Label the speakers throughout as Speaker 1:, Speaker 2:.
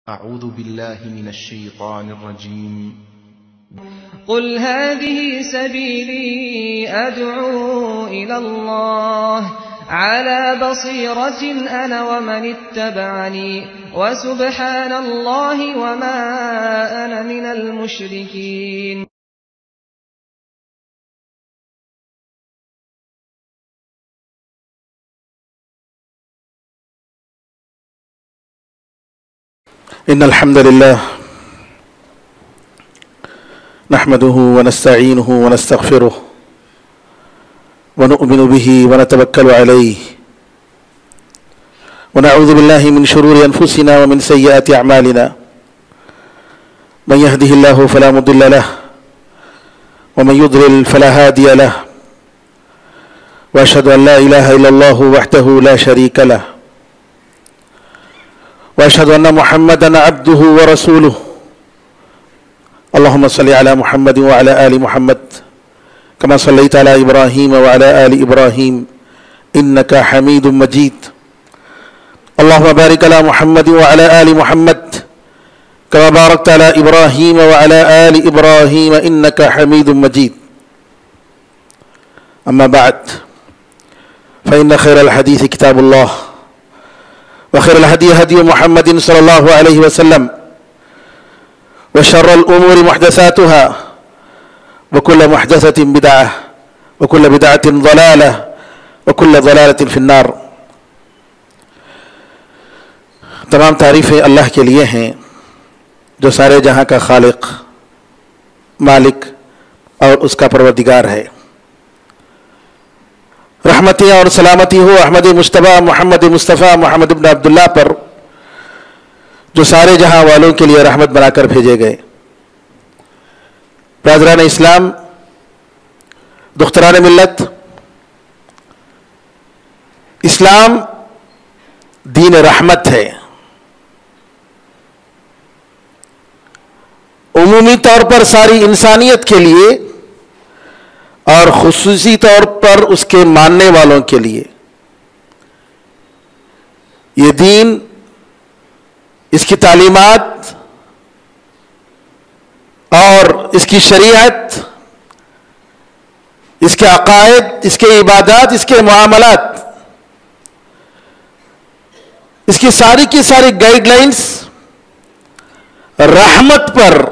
Speaker 1: أعوذ بالله من الشيطان الرجيم.
Speaker 2: قل هذه سبيلي أدعو إلى الله على بصيرة أنا ومن اتبعني وسبحان الله وما أنا من المشركين.
Speaker 3: إن الحمد لله نحمده ونستعينه ونستغفره ونؤمن به ونتوكل عليه ونعوذ بالله من شرور أنفسنا ومن سيئات أعمالنا من يهده الله فلا مضل له ومن يضلل فلا هادي له وأشهد أن لا إله إلا الله وحده لا شريك له وأشهد أن محمدًا عبده ورسوله. اللهم صل على محمد وعلى آل محمد كما صليت على إبراهيم وعلى آل إبراهيم إنك حميد مجيد. اللهم بارك على محمد وعلى آل محمد كما باركت على إبراهيم وعلى آل إبراهيم إنك حميد مجيد. أما بعد فإن خير الحديث كتاب الله وخير الهدي هدي محمد صلى الله عليه وسلم وشر الأمور محدثاتها وكل محدثة بدعة وكل بدعة ضلالة وكل ضلالة في النار. تمام تعریفیں اللہ کے لیے ہیں جو سارے جہاں کا خالق، مالک اور اس کا پروردگار ہے. رحمتیں اور سلامتی ہو احمد مجتبیٰ محمد مصطفیٰ محمد بن عبداللہ پر جو سارے جہاں والوں کے لیے رحمت بنا کر بھیجے گئے. برادران اسلام، دختران ملت، اسلام دین رحمت ہے. عمومی طور پر ساری انسانیت کے لیے اور خصوصی طور پر اس کے ماننے والوں کے لیے. یہ دین، اس کی تعلیمات اور اس کی شریعت، اس کے عقائد، اس کے عبادات، اس کے معاملات، اس کی ساری گائیڈ لائنز رحمت پر،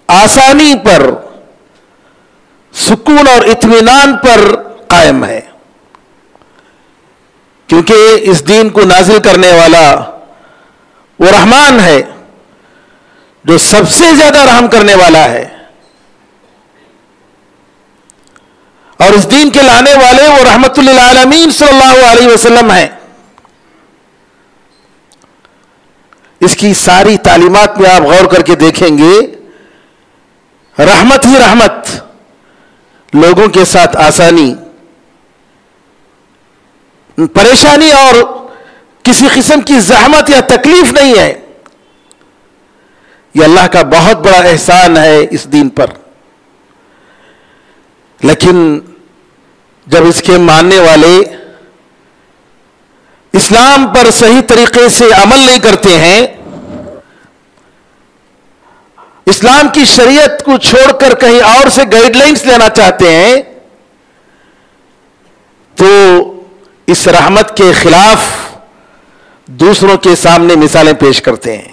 Speaker 3: آسانی پر، سکون اور اطمینان پر قائم ہے. کیونکہ اس دین کو نازل کرنے والا وہ رحمان ہے جو سب سے زیادہ رحم کرنے والا ہے، اور اس دین کے لانے والے وہ رحمت للعالمین صلی اللہ علیہ وسلم ہیں. اس کی ساری تعلیمات میں آپ غور کر کے دیکھیں گے، رحمت ہی رحمت، لوگوں کے ساتھ آسانی، پریشانی اور کسی قسم کی زحمت یا تکلیف نہیں ہے. یہ اللہ کا بہت بڑا احسان ہے اس دین پر. لیکن جب اس کے ماننے والے اسلام پر صحیح طریقے سے عمل نہیں کرتے ہیں، اسلام کی شریعت کو چھوڑ کر کہیں اور سے گائیڈ لائنز لینا چاہتے ہیں، تو اس رحمت کے خلاف دوسروں کے سامنے مثالیں پیش کرتے ہیں.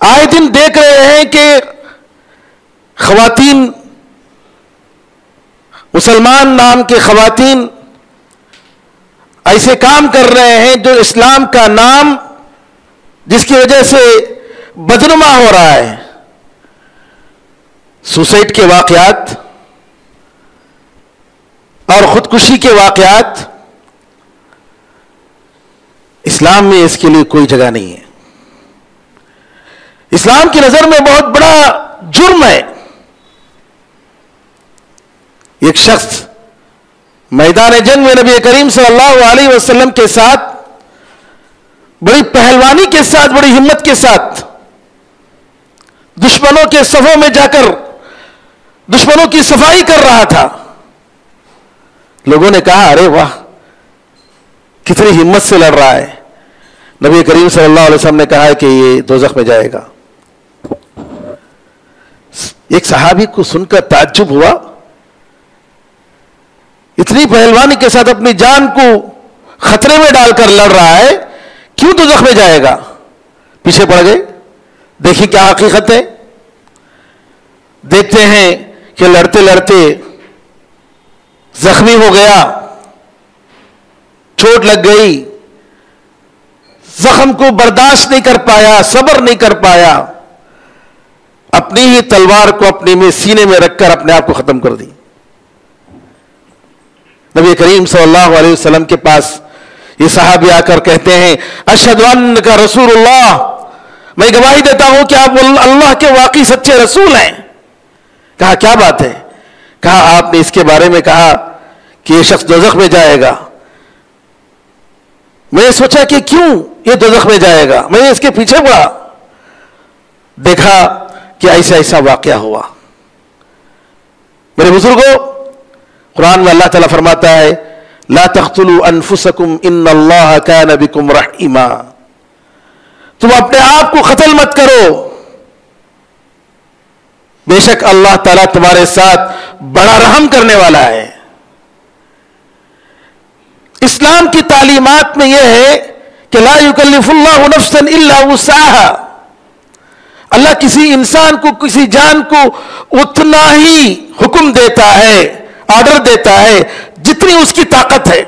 Speaker 3: آئے دن دیکھ رہے ہیں کہ خواتین، مسلمان نام کے خواتین ایسے کام کر رہے ہیں جو اسلام کا نام، جس کی وجہ سے بدنما ہو رہا ہے. سوسائڈ کے واقعات اور خودکشی کے واقعات، اسلام میں اس کے لیے کوئی جگہ نہیں ہے. اسلام کی نظر میں بہت بڑا جرم ہے. ایک شخص میدان جنگ میں نبی کریم صلی اللہ علیہ وسلم کے ساتھ بڑی پہلوانی کے ساتھ، بڑی ہمت کے ساتھ دشمنوں کے صفوں میں جا کر دشمنوں کی صفائی کر رہا تھا. لوگوں نے کہا، ارے واہ، کتنی ہمت سے لڑ رہا ہے. نبی کریم صلی اللہ علیہ وسلم نے کہا ہے کہ یہ دوزخ میں جائے گا. ایک صحابی کو سن کر تعجب ہوا, اتنی پہلوانی کے ساتھ اپنی جان کو خطرے میں ڈال کر لڑ رہا ہے, کیوں دوزخ میں جائے گا؟ پیچھے پڑ گئے, دیکھیں کیا حقیقت ہے. دیکھتے ہیں کہ لڑتے لڑتے زخمی ہو گیا, چوٹ لگ گئی, زخم کو برداشت نہیں کر پایا, صبر نہیں کر پایا, اپنی ہی تلوار کو اپنے میں سینے میں رکھ کر اپنے آپ کو ختم کر دی. نبی کریم صلی اللہ علیہ وسلم کے پاس یہ صحابی آ کر کہتے ہیں اشہد انک رسول اللہ, میں گواہی دیتا ہوں کہ آپ اللہ کے واقعی سچے رسول ہیں. کہا کیا بات ہے؟ کہا آپ نے اس کے بارے میں کہا کہ یہ شخص دوزخ میں جائے گا. میں نے سوچا کہ کیوں یہ دوزخ میں جائے گا, میں نے اس کے پیچھے پڑا, دیکھا کہ ایسا ایسا واقعہ ہوا. میرے بزرگوں, قرآن میں اللہ تعالیٰ فرماتا ہے لا تقتلوا انفسکم ان اللہ کان بکم رحیما, تم اپنے آپ کو قتل مت کرو, بے شک اللہ تعالیٰ تمہارے ساتھ بڑا رحم کرنے والا ہے. اسلام کی تعلیمات میں یہ ہے کہ لا یکلف اللہ نفسا الا وسعها, اللہ کسی انسان کو, کسی جان کو اتنا ہی حکم دیتا ہے, آرڈر دیتا ہے جتنی اس کی طاقت ہے.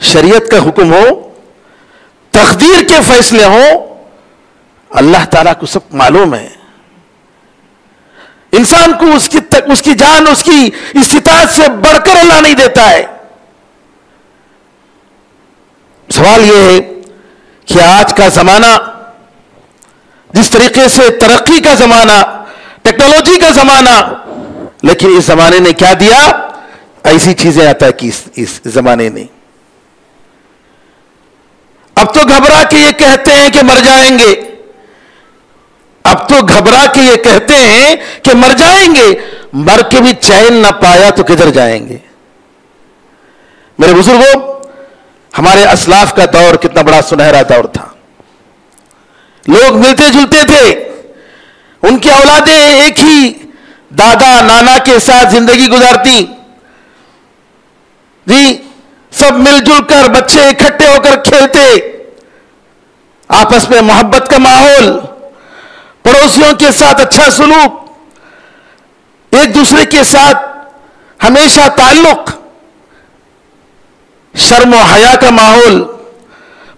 Speaker 3: شریعت کا حکم ہو, تقدیر کے فیصلے ہوں, اللہ تعالیٰ کو سب معلوم ہے. انسان کو اس کی جان, اس کی استطاعت سے بڑھ کر اللہ نہیں دیتا ہے. سوال یہ ہے کہ آج کا زمانہ جس طریقے سے ترقی کا زمانہ, ٹیکنالوجی کا زمانہ, لیکن اس زمانے نے کیا دیا؟ ایسی چیزیں عطا کی اس زمانے نے. اب تو گھبرا کے یہ کہتے ہیں کہ مر جائیں گے, اب تو گھبرا کے یہ کہتے ہیں کہ مر جائیں گے, مر کے بھی چین نہ پایا تو کدھر جائیں گے؟ میرے بزرگوں, ہمارے اسلاف کا دور کتنا بڑا سنہرا دور تھا. لوگ ملتے جلتے تھے, ان کی اولادیں ایک ہی دادا نانا کے ساتھ زندگی گزارتی جی, سب مل جل کر بچے اکٹھے ہو کر کھیلتے, آپس میں محبت کا ماحول, پڑوسیوں کے ساتھ اچھا سلوک, ایک دوسرے کے ساتھ ہمیشہ تعلق, شرم و حیا کا ماحول,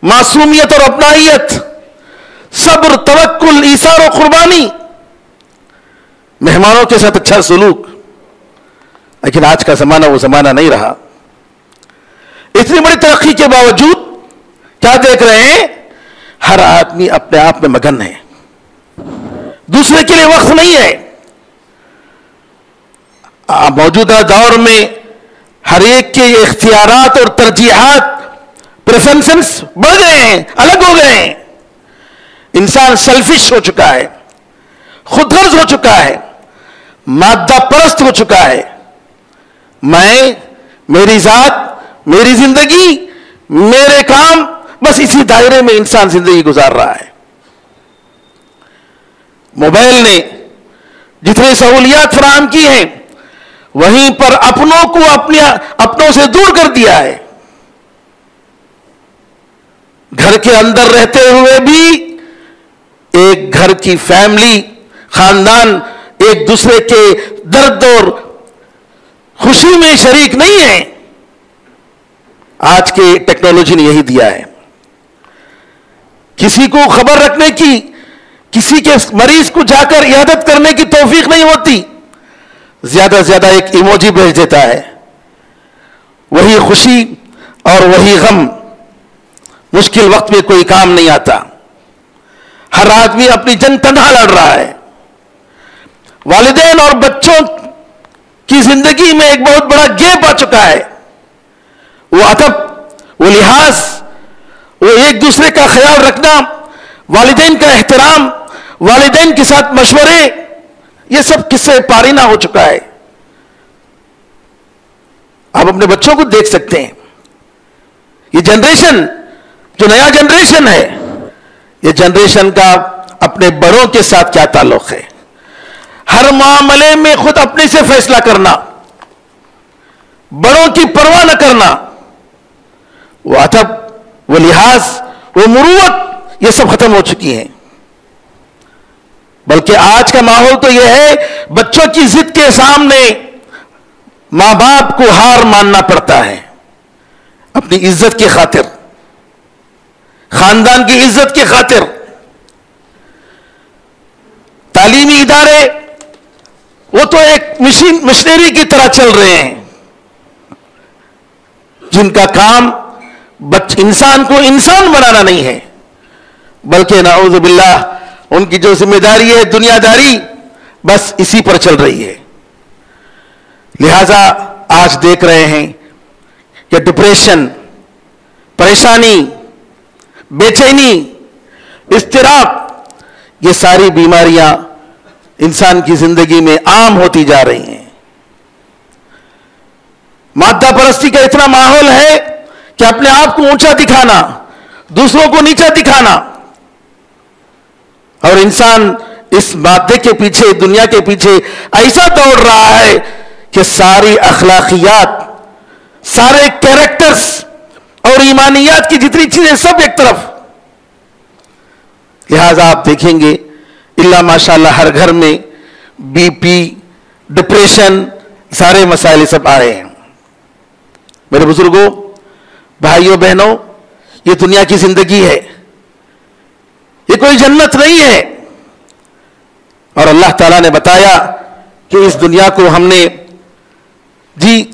Speaker 3: معصومیت اور اپنائیت, صبر, توکل, ایثار و قربانی, مہمانوں کے ساتھ اچھا سلوک. لیکن آج کا زمانہ وہ زمانہ نہیں رہا. اتنی بڑی ترقی کے باوجود کیا دیکھ رہے ہیں؟ ہر آدمی اپنے آپ میں مگن ہے, دوسرے کے لیے وقت نہیں ہے. موجودہ دور میں ہر ایک کے اختیارات اور ترجیحات, پریفرنسز بڑھ گئے ہیں, الگ ہو گئے ہیں. انسان سیلفش ہو چکا ہے, خود غرض ہو چکا ہے, مادہ پرست ہو چکا ہے. میں, میری ذات, میری زندگی, میرے کام, بس اسی دائرے میں انسان زندگی گزار رہا ہے. موبائل نے جتنی سہولیات فراہم کی ہیں وہیں پر اپنوں کو اپنوں سے دور کر دیا ہے. گھر کے اندر رہتے ہوئے بھی ایک گھر کی فیملی, خاندان ایک دوسرے کے درد اور خوشی میں شریک نہیں ہے. آج کے ٹیکنالوجی نے یہی دیا ہے. کسی کو خبر رکھنے کی, کسی کے مریض کو جا کر عیادت کرنے کی توفیق نہیں ہوتی, زیادہ سے زیادہ ایک ایموجی بھیج دیتا ہے. وہی خوشی اور وہی غم, مشکل وقت میں کوئی کام نہیں آتا. ہر آدمی اپنی جنگ تنہا لڑ رہا ہے. والدین اور بچوں کی زندگی میں ایک بہت بڑا گیپ آ چکا ہے. وہ ادب, وہ لحاظ, وہ ایک دوسرے کا خیال رکھنا, والدین کا احترام, والدین کے ساتھ مشورے, یہ سب کس سے پارینہ ہو چکا ہے. آپ اپنے بچوں کو دیکھ سکتے ہیں یہ جنریشن جو نیا جنریشن ہے، یہ جنریشن کا اپنے بڑوں کے ساتھ کیا تعلق ہے؟ ہر معاملے میں خود اپنے سے فیصلہ کرنا، بڑوں کی پرواہ نہ کرنا، وہ ادب، وہ لحاظ، وہ مروت، یہ سب ختم ہو چکی ہیں۔ بلکہ آج کا ماحول تو یہ ہے، بچوں کی ضد کے سامنے ماں باپ کو ہار ماننا پڑتا ہے، اپنی عزت کی خاطر، خاندان کی عزت کی خاطر۔ تعلیمی ادارے وہ تو ایک مشنری کی طرح چل رہے ہیں، جن کا کام انسان کو انسان بنانا نہیں ہے، بلکہ نعوذ باللہ ان کی جو ذمہ داری ہے دنیا داری، بس اسی پر چل رہی ہے۔ لہذا آج دیکھ رہے ہیں کہ ڈپریشن، پریشانی، بے چینی، اضطراب، یہ ساری بیماریاں انسان کی زندگی میں عام ہوتی جا رہی ہیں۔ مادہ پرستی کا اتنا ماحول ہے کہ اپنے آپ کو اونچا دکھانا، دوسروں کو نیچا دکھانا، اور انسان اس مادے کے پیچھے، دنیا کے پیچھے ایسا دوڑ رہا ہے کہ ساری اخلاقیات، سارے کیریکٹرز اور ایمانیات کی جتنی چیزیں سب ایک طرف۔ لہذا آپ دیکھیں گے اللہ ماشاءاللہ ہر گھر میں بی پی، ڈپریشن، سارے مسائل سب آ رہے ہیں۔ میرے بزرگوں، بھائیوں بہنوں، یہ دنیا کی زندگی ہے، یہ کوئی جنت نہیں ہے۔ اور اللہ تعالیٰ نے بتایا کہ اس دنیا کو ہم نے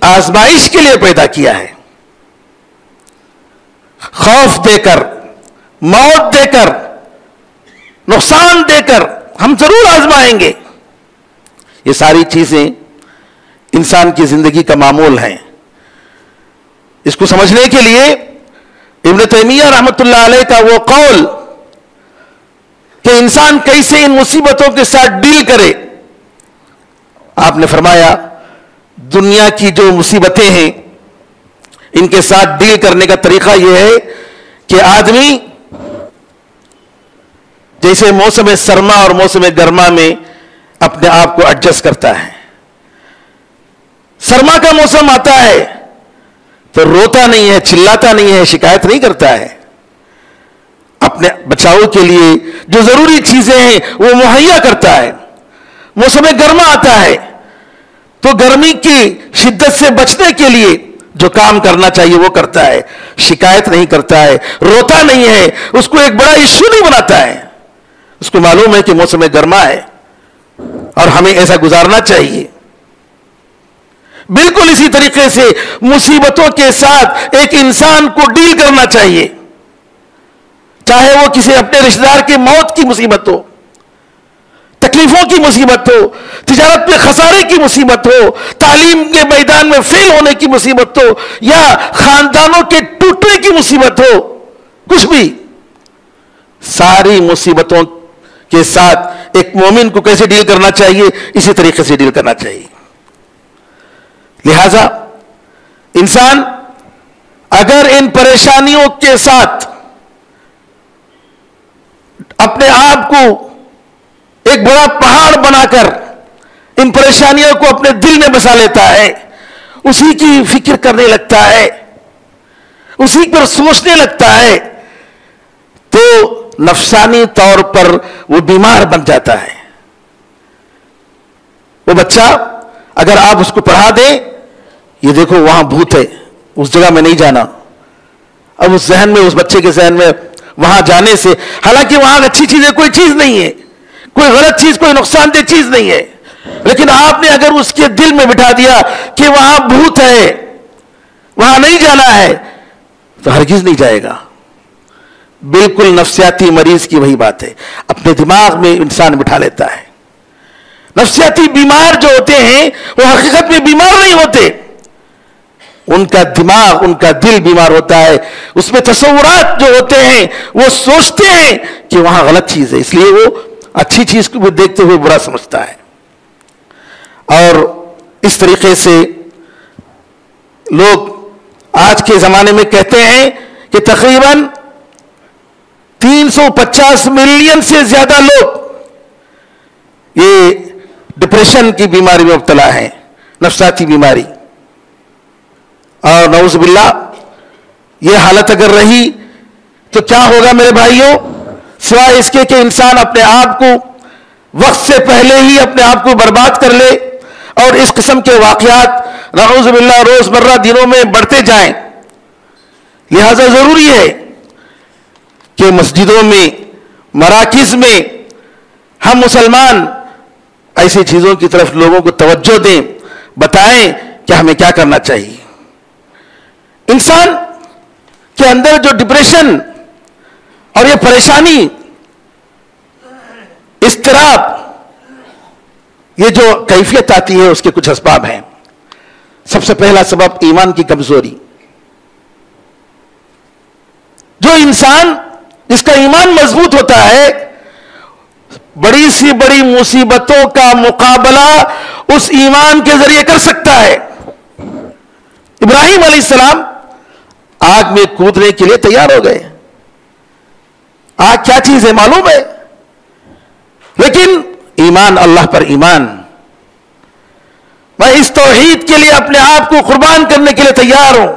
Speaker 3: آزمائش کے لیے پیدا کیا ہے، خوف دے کر، موت دے کر، نقصان دے کر ہم ضرور آزمائیں گے۔ یہ ساری چیزیں انسان کی زندگی کا معمول ہیں۔ اس کو سمجھنے کے لیے ابن تیمیہ رحمۃ اللہ علیہ کا وہ قول کہ انسان کیسے ان مصیبتوں کے ساتھ ڈیل کرے، آپ نے فرمایا دنیا کی جو مصیبتیں ہیں ان کے ساتھ ڈیل کرنے کا طریقہ یہ ہے کہ آدمی جیسے موسم سرما اور موسم گرما میں اپنے آپ کو ایڈجسٹ کرتا ہے۔ سرما کا موسم آتا ہے تو روتا نہیں ہے، چلاتا نہیں ہے، شکایت نہیں کرتا ہے، اپنے بچاؤ کے لیے جو ضروری چیزیں ہیں وہ مہیا کرتا ہے۔ موسم گرما آتا ہے تو گرمی کی شدت سے بچنے کے لیے جو کام کرنا چاہیے وہ کرتا ہے، شکایت نہیں کرتا ہے، روتا نہیں ہے، اس کو ایک بڑا ایشو نہیں بناتا ہے۔ اس کو معلوم ہے کہ موسم گرما ہے اور ہمیں ایسا گزارنا چاہیے۔ بالکل اسی طریقے سے مصیبتوں کے ساتھ ایک انسان کو ڈیل کرنا چاہیے، چاہے وہ کسی اپنے رشتہ دار کی موت کی مصیبت ہو، تکلیفوں کی مصیبت ہو، تجارت میں خسارے کی مصیبت ہو، تعلیم کے میدان میں فیل ہونے کی مصیبت ہو، یا خاندانوں کے ٹوٹنے کی مصیبت ہو، کچھ بھی، ساری مصیبتوں کے ساتھ ایک مومن کو کیسے ڈیل کرنا چاہیے، اسی طریقے سے ڈیل کرنا چاہیے۔ لہذا انسان اگر ان پریشانیوں کے ساتھ اپنے آپ کو ایک بڑا پہاڑ بنا کر ان پریشانیوں کو اپنے دل میں بسا لیتا ہے، اسی کی فکر کرنے لگتا ہے، اسی پر سوچنے لگتا ہے، تو نفسانی طور پر وہ بیمار بن جاتا ہے۔ وہ بچہ اگر آپ اس کو پڑھا دیں، یہ دیکھو وہاں بھوت ہے، اس جگہ میں نہیں جانا، اب اس ذہن میں، اس بچے کے ذہن میں وہاں جانے سے، حالانکہ وہاں اچھی چیز ہے، کوئی چیز نہیں ہے، کوئی غلط چیز، کوئی نقصان دہ چیز نہیں ہے، لیکن آپ نے اگر اس کے دل میں بٹھا دیا کہ وہاں بھوت ہے، وہاں نہیں جانا ہے، تو ہرگز نہیں جائے گا۔ بالکل نفسیاتی مریض کی وہی بات ہے، اپنے دماغ میں انسان بٹھا لیتا ہے۔ نفسیاتی بیمار جو ہوتے ہیں وہ حقیقت میں بیمار نہیں ہوتے، ان کا دماغ، ان کا دل بیمار ہوتا ہے، اس میں تصورات جو ہوتے ہیں وہ سوچتے ہیں کہ وہاں غلط چیز ہے، اس لیے وہ اچھی چیز کو دیکھتے ہوئے برا سمجھتا ہے۔ اور اس طریقے سے لوگ آج کے زمانے میں کہتے ہیں کہ تقریباً 350 ملین سے زیادہ لوگ یہ ڈپریشن کی بیماری میں مبتلا ہیں، نفسیاتی بیماری. اور نعوذ باللہ یہ حالت اگر رہی تو کیا ہوگا میرے بھائیوں، سوائے اس کے کہ انسان اپنے آپ کو وقت سے پہلے ہی اپنے آپ کو برباد کر لے، اور اس قسم کے واقعات نعوذ باللہ روز مرہ دنوں میں بڑھتے جائیں. لہذا ضروری ہے کہ مسجدوں میں، مراکز میں ہم مسلمان ایسی چیزوں کی طرف لوگوں کو توجہ دیں، بتائیں کہ ہمیں کیا کرنا چاہیے. انسان کے اندر جو ڈپریشن اور یہ پریشانی، اضطراب، یہ جو کیفیت آتی ہے اس کے کچھ اسباب ہیں. سب سے پہلا سبب ایمان کی کمزوری. جو انسان جس کا ایمان مضبوط ہوتا ہے، بڑی سی بڑی مصیبتوں کا مقابلہ اس ایمان کے ذریعے کر سکتا ہے. ابراہیم علیہ السلام آگ میں کودنے کے لیے تیار ہو گئے. آگ کیا چیز ہے معلوم ہے، لیکن ایمان، اللہ پر ایمان. میں اس توحید کے لیے اپنے آپ کو قربان کرنے کے لیے تیار ہوں.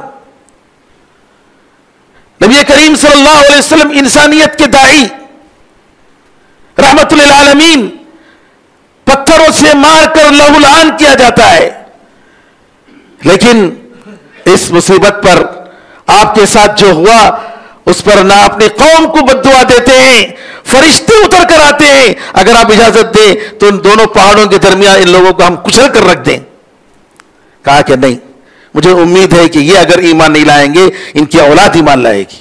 Speaker 3: نبی کریم صلی اللہ علیہ وسلم انسانیت کے داعی، رحمت للعالمین، پتھروں سے مار کر لہو لہان کیا جاتا ہے، لیکن اس مصیبت پر آپ کے ساتھ جو ہوا اس پر نہ اپنی قوم کو بددعا دیتے ہیں، فرشتے اتر کر آتے ہیں، اگر آپ اجازت دیں تو ان دونوں پہاڑوں کے درمیان ان لوگوں کو ہم کچل کر رکھ دیں. کہا کہ نہیں، مجھے امید ہے کہ یہ اگر ایمان نہیں لائیں گے ان کی اولاد ایمان لائے گی.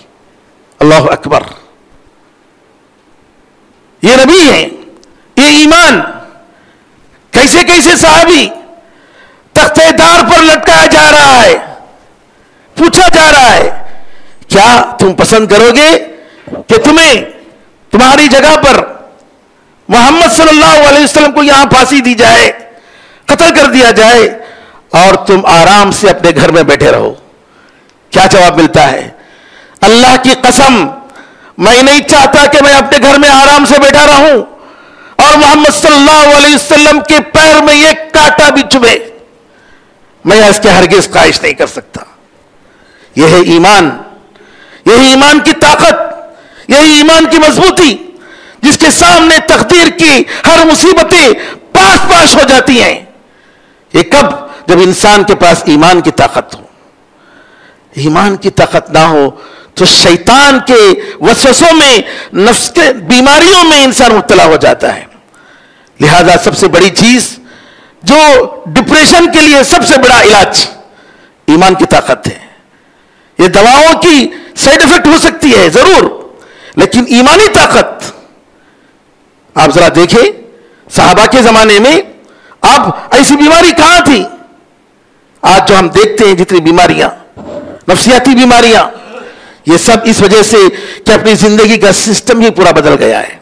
Speaker 3: اللہ اکبر. یہ نبی ہیں، یہ ایمان. کیسے کیسے صحابی تختے دار پر لٹکایا جا رہا ہے، پوچھا جا رہا ہے کیا تم پسند کرو گے کہ تمہاری جگہ پر محمد صلی اللہ علیہ وسلم کو یہاں پھانسی دی جائے، قتل کر دیا جائے، اور تم آرام سے اپنے گھر میں بیٹھے رہو؟ کیا جواب ملتا ہے؟ اللہ کی قسم، میں نہیں چاہتا کہ میں اپنے گھر میں آرام سے بیٹھا رہوں اور محمد صلی اللہ علیہ وسلم کے پیر میں ایک کانٹا بھی چبھے. میں اس کے ہرگز خواہش نہیں کر سکتا. یہ ہے ایمان، یہی ایمان کی طاقت، یہی ایمان کی مضبوطی، جس کے سامنے تقدیر کی ہر مصیبتیں پاس پاس ہو جاتی ہیں. یہ کب؟ جب انسان کے پاس ایمان کی طاقت ہو. ایمان کی طاقت نہ ہو تو شیطان کے وسوسوں میں، نفس کے بیماریوں میں انسان مبتلا ہو جاتا ہے. لہذا سب سے بڑی چیز جو ڈپریشن کے لیے سب سے بڑا علاج ایمان کی طاقت ہے. یہ دواؤں کی سائیڈ افیکٹ ہو سکتی ہے ضرور، لیکن ایمانی طاقت. آپ ذرا دیکھیں صحابہ کے زمانے میں اب ایسی بیماری کہاں تھی؟ آج جو ہم دیکھتے ہیں جتنی بیماریاں، نفسیاتی بیماریاں، یہ سب اس وجہ سے کہ اپنی زندگی کا سسٹم ہی پورا بدل گیا ہے.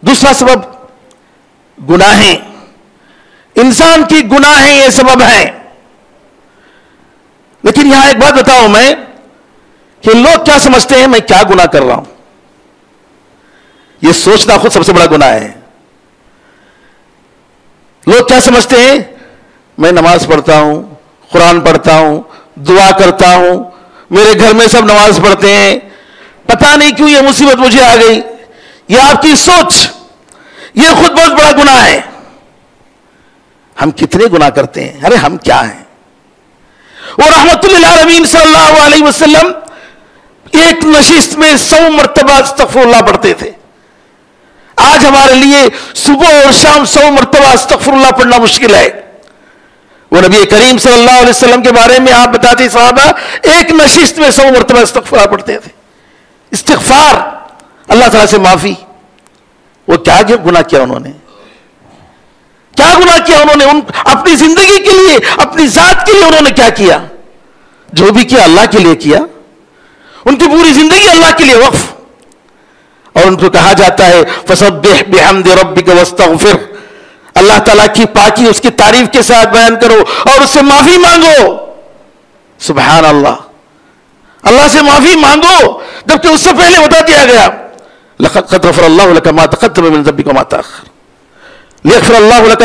Speaker 3: دوسرا سبب گناہیں. انسان کی گناہیں یہ سبب ہیں. لیکن یہاں ایک بات بتاؤں میں کہ لوگ کیا سمجھتے ہیں میں کیا گناہ کر رہا ہوں؟ یہ سوچنا خود سب سے بڑا گناہ ہے. لوگ کیا سمجھتے ہیں میں نماز پڑھتا ہوں، قرآن پڑھتا ہوں، دعا کرتا ہوں، میرے گھر میں سب نماز پڑھتے ہیں، پتہ نہیں کیوں یہ مصیبت مجھے آ گئی. یہ آپ کی سوچ، یہ خود بہت بڑا گناہ ہے. ہم کتنے گناہ کرتے ہیں؟ ارے ہم کیا ہیں؟ اور رحمت للعالمین صلی اللہ علیہ وسلم ایک نشست میں 100 مرتبہ استغفر اللہ پڑھتے تھے. آج ہمارے لیے صبح اور شام 100 مرتبہ استغفر اللہ پڑھنا مشکل ہے. وہ نبی کریم صلی اللہ علیہ وسلم کے بارے میں آپ بتاتے صحابہ ایک نشست میں 100 مرتبہ استغفار پڑھتے تھے. استغفار، اللہ تعالیٰ سے معافی. وہ کیا گناہ کیا انہوں نے؟ کیا گناہ کیا انہوں نے؟ اپنی زندگی کے لیے، اپنی ذات کے لیے انہوں نے کیا کیا؟ جو بھی کیا اللہ کے لیے کیا. ان کی پوری زندگی اللہ کے لیے وقف. اور ان کو کہا جاتا ہے فسبح بحمد ربک واستغفر، اللہ تعالیٰ کی پاکی، اس کی تعریف کے ساتھ بیان کرو اور اس سے معافی مانگو. سبحان اللہ. اللہ سے معافی مانگو جبکہ اس سے پہلے بتا دیا گیا لقد غفر اللہ لک ما تقدم من ذنبک وما تأخر لیغفر اللہ لک.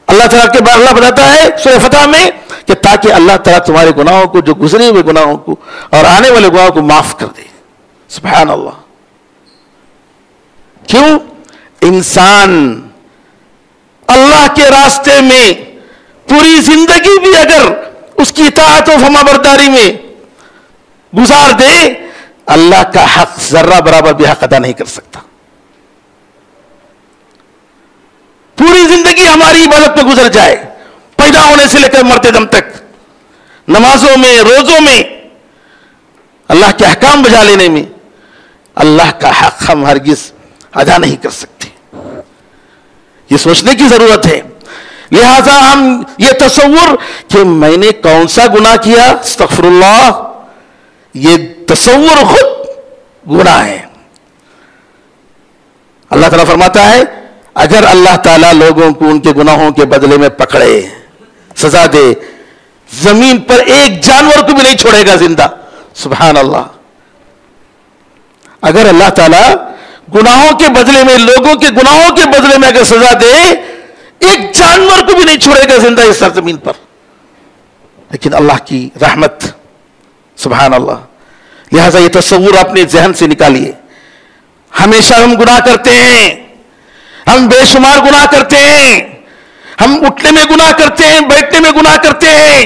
Speaker 3: اللہ تعالیٰ کے بعد اللہ بتاتا ہے سورہ فتح میں کہ تاکہ اللہ تعالیٰ تمہارے گناہوں کو, جو گزرے ہوئے گناہوں کو اور آنے والے گناہوں کو معاف کر دے. سبحان اللہ. کیوں؟ انسان اللہ کے راستے میں پوری زندگی بھی اگر اس کی اطاعت و فرما برداری میں گزار دے, اللہ کا حق ذرہ برابر بھی حق ادا نہیں کر سکتا. پوری زندگی ہماری عبادت میں گزر جائے, پیدا ہونے سے لے کر مرتے دم تک, نمازوں میں, روزوں میں, اللہ کے احکام بجا لینے میں, اللہ کا حق ہم ہرگز ادا نہیں کر سکتے. یہ سوچنے کی ضرورت ہے. لہذا ہم یہ تصور کہ میں نے کون سا گناہ کیا, استغفر اللہ, یہ تصور خود گناہ ہے. اللہ تعالیٰ فرماتا ہے اگر اللہ تعالیٰ لوگوں کو ان کے گناہوں کے بدلے میں پکڑے, سزا دے, زمین پر ایک جانور کو بھی نہیں چھوڑے گا زندہ. سبحان اللہ. اگر اللہ تعالیٰ گناہوں کے بدلے میں, لوگوں کے گناہوں کے بدلے میں اگر سزا دے, ایک جانور کو بھی نہیں چھوڑے گا زندہ اس سرزمین پر. لیکن اللہ کی رحمت, سبحان اللہ. لہذا یہ تصور اپنے ذہن سے نکالیے. ہمیشہ ہم گناہ کرتے ہیں, ہم بے شمار گناہ کرتے ہیں, ہم اٹھنے میں گناہ کرتے ہیں, بیٹھنے میں گناہ کرتے ہیں,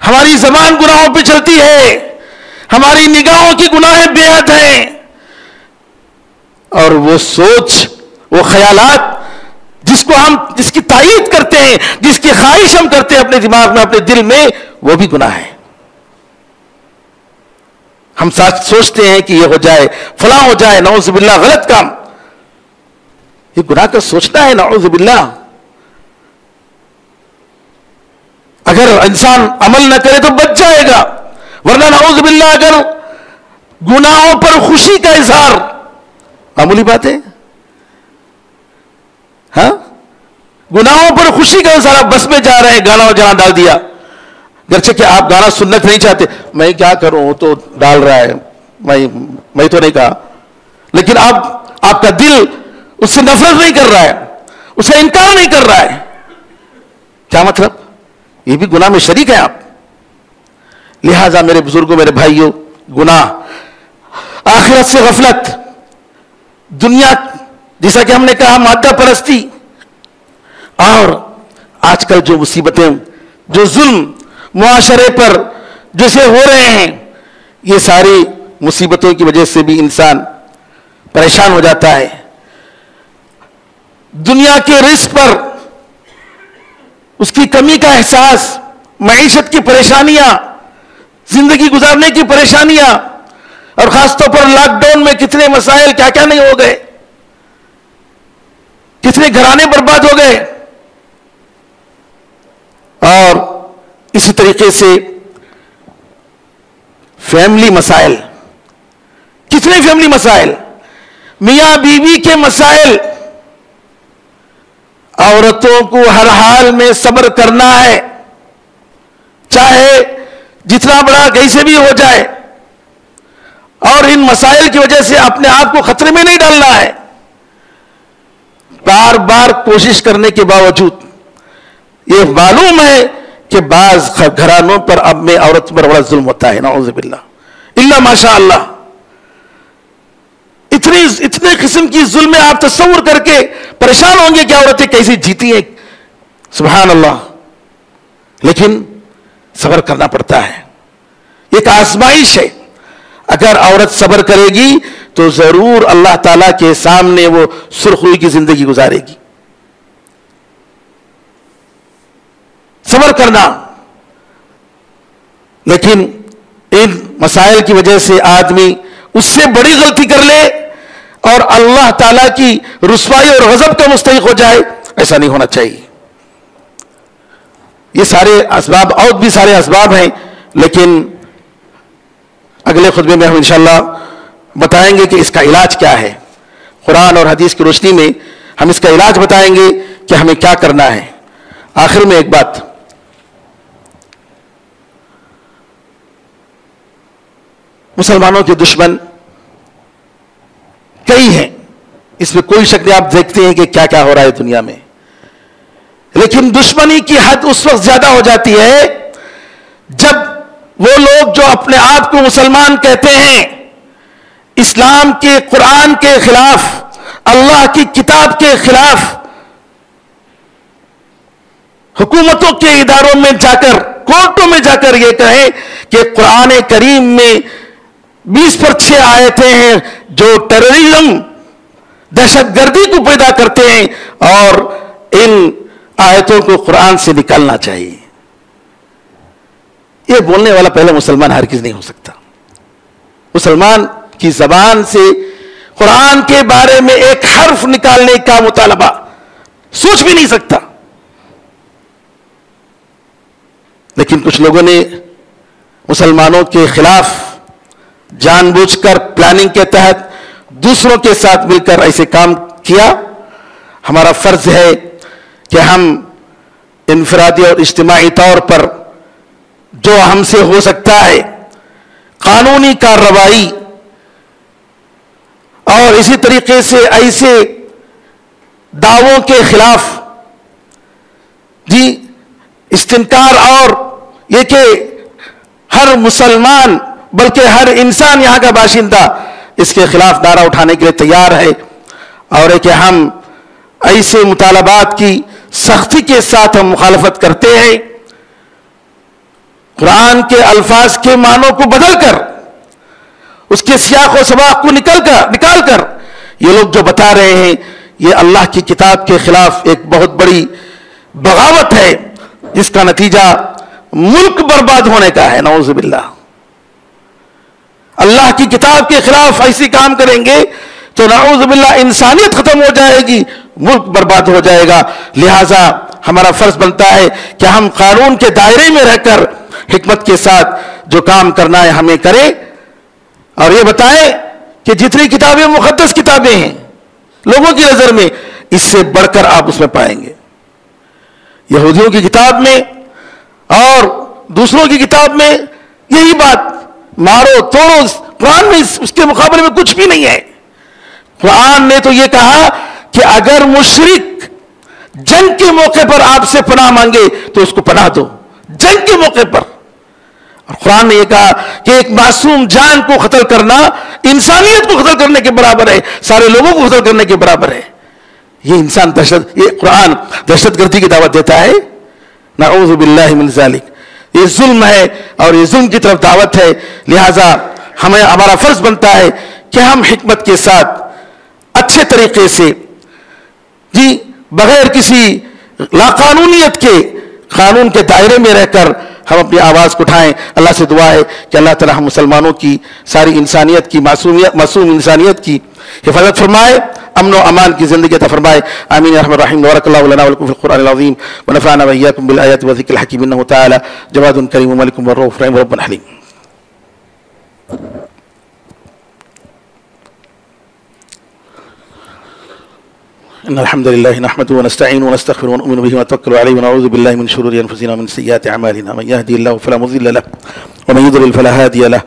Speaker 3: ہماری زبان گناہوں پہ چلتی ہے, ہماری نگاہوں کی گناہیں بے حد ہیں, اور وہ سوچ, وہ خیالات جس کی تائید کرتے ہیں, جس کی خواہش ہم کرتے ہیں اپنے دماغ میں, اپنے دل میں, وہ بھی گناہ ہے. ہم سوچتے ہیں کہ یہ ہو جائے, فلاں ہو جائے, نعوذ باللہ, غلط کام. یہ گناہ کا سوچنا ہے, نعوذ باللہ. اگر انسان عمل نہ کرے تو بچ جائے گا, ورنہ نعوذ باللہ اگر گناہوں پر خوشی کا اظہار, معمولی بات ہے, ہاں, گناہوں پر خوشی کا اظہار, آپ بس میں جا رہے ہیں, گانا جہاں ڈال دیا, گرچہ کہ آپ گانا سننا نہیں چاہتے, میں کیا کروں, وہ تو ڈال رہا ہے, میں تو نہیں کہا, لیکن آپ کا دل اس سے نفرت نہیں کر رہا ہے, اس سے انکار نہیں کر رہا ہے. کیا مطلب؟ یہ بھی گناہ میں شریک ہے آپ. لہذا میرے بزرگوں, میرے بھائیوں, گناہ, آخرت سے غفلت, دنیا, جیسا کہ ہم نے کہا, مادہ پرستی, اور آج کل جو مصیبتیں, جو ظلم معاشرے پر جیسے ہو رہے ہیں, یہ ساری مصیبتوں کی وجہ سے بھی انسان پریشان ہو جاتا ہے. دنیا کے رزق پر اس کی کمی کا احساس, معیشت کی پریشانیاں, زندگی گزارنے کی پریشانیاں, اور خاص طور پر لاک ڈاؤن میں کتنے مسائل کیا کیا نہیں ہو گئے, کتنے گھرانے برباد ہو گئے. اور اسی طریقے سے فیملی مسائل, کتنے فیملی مسائل, میاں بیوی کے مسائل. عورتوں کو ہر حال میں صبر کرنا ہے, چاہے جتنا بڑا کیسے بھی ہو جائے, اور ان مسائل کی وجہ سے اپنے آپ کو خطرے میں نہیں ڈالنا ہے. بار بار کوشش کرنے کے باوجود یہ معلوم ہے کہ بعض گھرانوں پر اب میں عورت پر بڑا ظلم ہوتا ہے, نعوذ باللہ, الا ماشاء اللہ. اتنے قسم کی ظلم آپ تصور کر کے پریشان ہوں گے کہ عورتیں کیسے جیتی ہیں, سبحان اللہ. لیکن صبر کرنا پڑتا ہے, ایک آزمائش ہے. اگر عورت صبر کرے گی تو ضرور اللہ تعالیٰ کے سامنے وہ سرخ روئی کی زندگی گزارے گی. صبر کرنا. لیکن ان مسائل کی وجہ سے آدمی اس سے بڑی غلطی کر لے اور اللہ تعالیٰ کی رسوائی اور غضب کا مستحق ہو جائے, ایسا نہیں ہونا چاہیے. یہ سارے اسباب, اور بھی سارے اسباب ہیں, لیکن اگلے خطبے میں ہم انشاءاللہ بتائیں گے کہ اس کا علاج کیا ہے. قرآن اور حدیث کی روشنی میں ہم اس کا علاج بتائیں گے کہ ہمیں کیا کرنا ہے. آخر میں ایک بات, مسلمانوں کے دشمن کئی ہیں، اس میں کوئی شک نہیں. آپ دیکھتے ہیں کہ کیا کیا ہو رہا ہے دنیا میں. لیکن دشمنی کی حد اس وقت زیادہ ہو جاتی ہے جب وہ لوگ جو اپنے آپ کو مسلمان کہتے ہیں اسلام کے، قرآن کے خلاف، اللہ کی کتاب کے خلاف حکومتوں کے اداروں میں جا کر، کورٹوں میں جا کر یہ کہیں کہ قرآن کریم میں 20/6 آیتیں ہیں جو ٹیررزم، دہشت گردی کو پیدا کرتے ہیں اور ان آیتوں کو قرآن سے نکالنا چاہیے. یہ بولنے والا پہلے مسلمان ہرگز نہیں ہو سکتا. مسلمان کی زبان سے قرآن کے بارے میں ایک حرف نکالنے کا مطالبہ سوچ بھی نہیں سکتا. لیکن کچھ لوگوں نے مسلمانوں کے خلاف جان بوجھ کر پلاننگ کے تحت دوسروں کے ساتھ مل کر ایسے کام کیا. ہمارا فرض ہے کہ ہم انفرادی اور اجتماعی طور پر جو ہم سے ہو سکتا ہے قانونی کارروائی اور اسی طریقے سے ایسے دعووں کے خلاف استنکار، اور یہ کہ ہر مسلمان بلکہ ہر انسان یہاں کا باشندہ اس کے خلاف نعرہ اٹھانے کے لیے تیار ہے، اور ہے کہ ہم ایسے مطالبات کی سختی کے ساتھ ہم مخالفت کرتے ہیں. قرآن کے الفاظ کے معنوں کو بدل کر، اس کے سیاق و سباق کو نکال کر یہ لوگ جو بتا رہے ہیں یہ اللہ کی کتاب کے خلاف ایک بہت بڑی بغاوت ہے، جس کا نتیجہ ملک برباد ہونے کا ہے. نعوذ باللہ. اللہ کی کتاب کے خلاف ایسی کام کریں گے تو نعوذ باللہ انسانیت ختم ہو جائے گی، ملک برباد ہو جائے گا. لہٰذا ہمارا فرض بنتا ہے کہ ہم قانون کے دائرے میں رہ کر حکمت کے ساتھ جو کام کرنا ہے ہمیں کریں، اور یہ بتائیں کہ جتنی کتابیں مقدس کتابیں ہیں لوگوں کی نظر میں، اس سے بڑھ کر آپ اس میں پائیں گے. یہودیوں کی کتاب میں اور دوسروں کی کتاب میں یہی بات، مارو توڑو. قرآن میں اس کے مقابلے میں کچھ بھی نہیں ہے. قرآن نے تو یہ کہا کہ اگر مشرک جنگ کے موقع پر آپ سے پناہ مانگے تو اس کو پناہ دو، جنگ کے موقع پر. اور قرآن نے یہ کہا کہ ایک معصوم جان کو قتل کرنا انسانیت کو قتل کرنے کے برابر ہے، سارے لوگوں کو قتل کرنے کے برابر ہے. یہ انسان یہ قرآن دہشت گردی کی دعوت دیتا ہے. نعوذ باللہ من ذالک. یہ ظلم ہے اور یہ ظلم کی طرف دعوت ہے. لہٰذا ہمارا فرض بنتا ہے کہ ہم حکمت کے ساتھ اچھے طریقے سے بغیر کسی لاقانونیت کے قانون کے دائرے میں رہ کر ہم اپنی آواز کو اٹھائیں. اللہ سے دعا ہے کہ اللہ تعالی ہم مسلمانوں کی ساری انسانیت کی معصوم انسانیت کی حفاظت فرمائے، امن و امان کی زندگی عطا فرمائے. آمین یا ارحم الراحمین. بارک اللہ لنا ولکم فی القرآن العظیم ونفعنا وإياکم بالآیات والذکر الحکیم. انہ تعالی جواد کریم ملک رؤوف رحیم رب حلیم. إن الحمد لله نحمده ونستعينه ونستغفره ونؤمن به ونتوكل عليه ونعوذ بالله من شرور أنفسنا ومن سيئات أعمالنا. من يهدي الله فلا مضل له ومن يضلل فلا هادي له،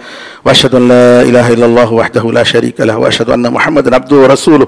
Speaker 3: وأشهد أن لا إله إلا الله وحده لا شريك له، وأشهد أن محمدا عبده ورسوله.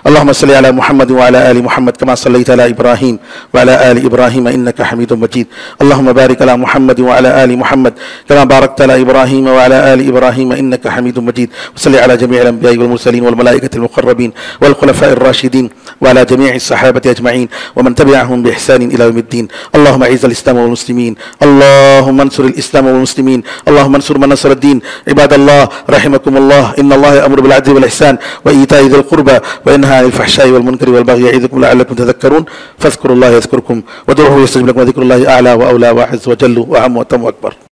Speaker 3: اللهم صل على محمد وعلى آل محمد كما صليت على إبراهيم وعلى آل إبراهيم إنك حميد مجيد. اللهم بارك على محمد وعلى آل محمد كما باركت على إبراهيم وعلى آل إبراهيم إنك حميد مجيد. وصل على جميع الأنبياء والمرسلين والملائكة المقربين والخلفاء الراشدين وعلى جميع الصحابة أجمعين ومن تبعهم بإحسان إلى يوم الدين. اللهم أعز الإسلام والمسلمين، اللهم انصر الإسلام والمسلمين، اللهم انصر من نصر الدين. عباد الله رحمكم الله، إن الله يأمر بالعدل والإحسان وإيتاء ذي القربى وينهى عن الفحشاء والمنكر والبغي يعظكم لعلكم تذكرون. فاذكروا الله يذكركم وادعوه يستجب لكم، وذكر الله أعلى وأولى وأعز وجل وأعم وأتم وأكبر.